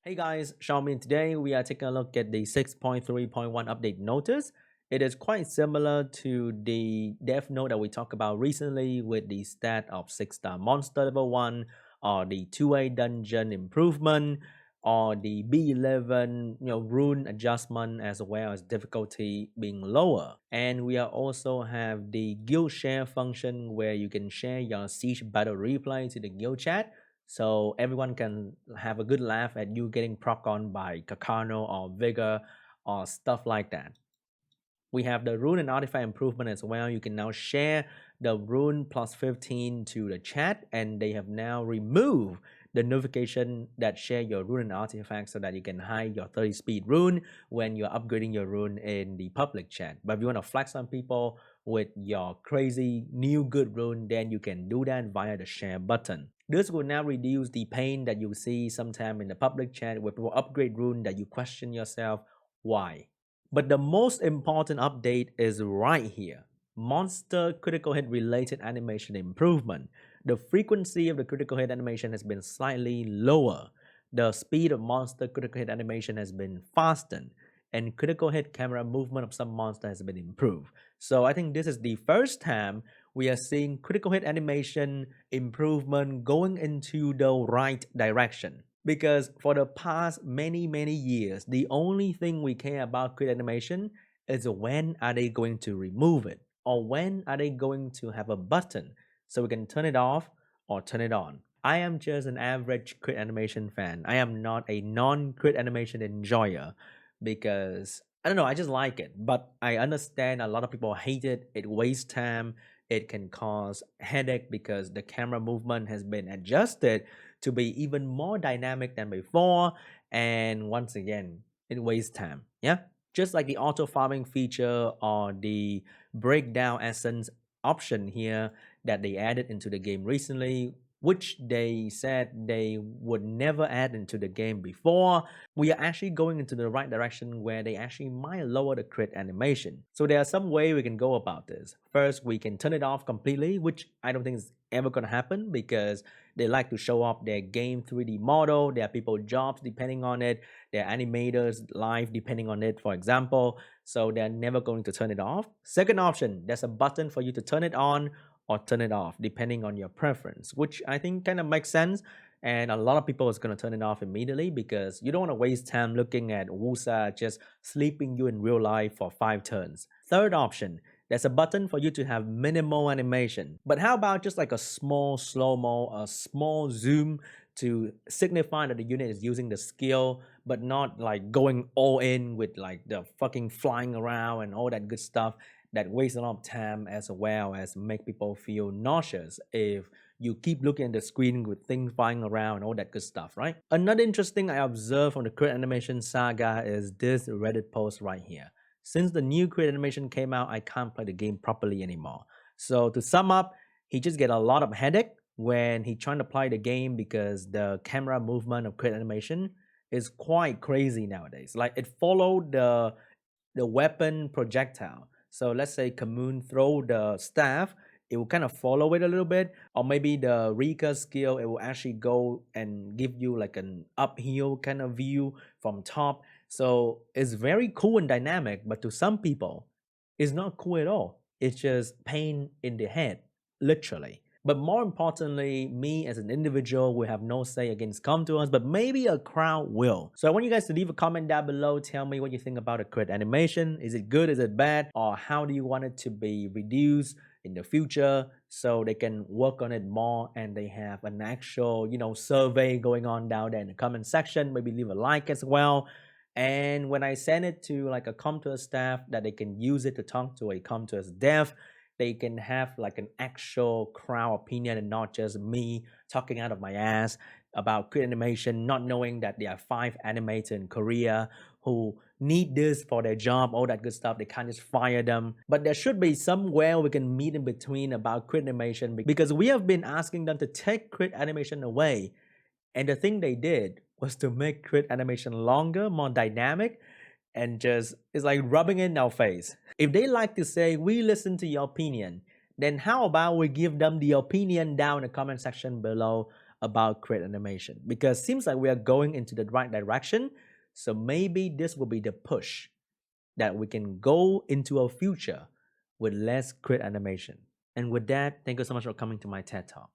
Hey guys, SeanB. Today we are taking a look at the 6.3.1 update notice. It is quite similar to the dev note that we talked about recently with the stat of 6-star monster level 1 or the 2A dungeon improvement or the B11 rune adjustment as well as difficulty being lower. And we are also have the guild share function where you can share your siege battle replay to the guild chat so everyone can have a good laugh at you getting proc on by Kakano or Vigor or stuff like that. We have the rune and artifact improvement as well. You can now share the rune plus 15 to the chat, and they have now removed the notification that share your rune and artifact so that you can hide your 30 speed rune when you're upgrading your rune in the public chat. But if you want to flex on people with your crazy new good rune, then you can do that via the share button. This will now reduce the pain that you see sometime in the public chat where people upgrade rune that you question yourself why. But the most important update is right here. Monster critical hit related animation improvement. The frequency of the critical hit animation has been slightly lower. The speed of monster critical hit animation has been fastened. And critical hit camera movement of some monster has been improved. So I think this is the first time we are seeing critical hit animation improvement going into the right direction. Because for the past many years, the only thing we care about crit animation is when are they going to remove it or when are they going to have a button so we can turn it off or turn it on. I am just an average crit animation fan. I am not a non-crit animation enjoyer because I don't know, I just like it. But I understand a lot of people hate it. It wastes time. It can cause headache because the camera movement has been adjusted to be even more dynamic than before. And once again, it wastes time. Yeah. Just like the auto farming feature or the breakdown essence option here that they added into the game recently, which they said they would never add into the game before. We are actually going into the right direction where they actually might lower the crit animation. So there are some way we can go about this. First, we can turn it off completely, which I don't think is ever going to happen because they like to show off their game 3D model. There are people jobs depending on it. There are animators live depending on it, for example. So they're never going to turn it off. Second option, there's a button for you to turn it on or turn it off depending on your preference, which I think kind of makes sense. And a lot of people is going to turn it off immediately because you don't want to waste time looking at Wusa just sleeping you in real life for 5 turns. Third option, there's a button for you to have minimal animation. But how about just like a small slow-mo, a small zoom to signify that the unit is using the skill, but not like going all in with like the fucking flying around and all that good stuff that wastes a lot of time as well as make people feel nauseous if you keep looking at the screen with things flying around and all that good stuff, right? Another interesting I observed from the crit animation saga is this Reddit post right here. Since the new crit animation came out, I can't play the game properly anymore. So to sum up, he just get a lot of headache when he trying to play the game because the camera movement of crit animation is quite crazy nowadays. Like it followed the weapon projectile. So let's say Kamoon throw the staff, it will kind of follow it a little bit, or maybe the Rika skill, it will actually go and give you like an uphill kind of view from top. So it's very cool and dynamic, but to some people, it's not cool at all. It's just pain in the head, literally. But more importantly, me as an individual will have no say against Com2us, but maybe a crowd will. So I want you guys to leave a comment down below. Tell me what you think about the crit animation. Is it good? Is it bad? Or how do you want it to be reduced in the future so they can work on it more and they have an actual, survey going on down there in the comment section. Maybe leave a like as well. And when I send it to like a Com2us staff that they can use it to talk to a Com2us dev, they can have like an actual crowd opinion and not just me talking out of my ass about crit animation, not knowing that there are 5 animators in Korea who need this for their job, all that good stuff. They can't just fire them. But there should be somewhere we can meet in between about crit animation because we have been asking them to take crit animation away. And the thing they did was to make crit animation longer, more dynamic, and just it's like rubbing it in our face. If they like to say we listen to your opinion, then how about we give them the opinion down in the comment section below about create animation, because seems like we are going into the right direction. So maybe this will be the push that we can go into a future with less create animation. And with that, thank you so much for coming to my TED Talk.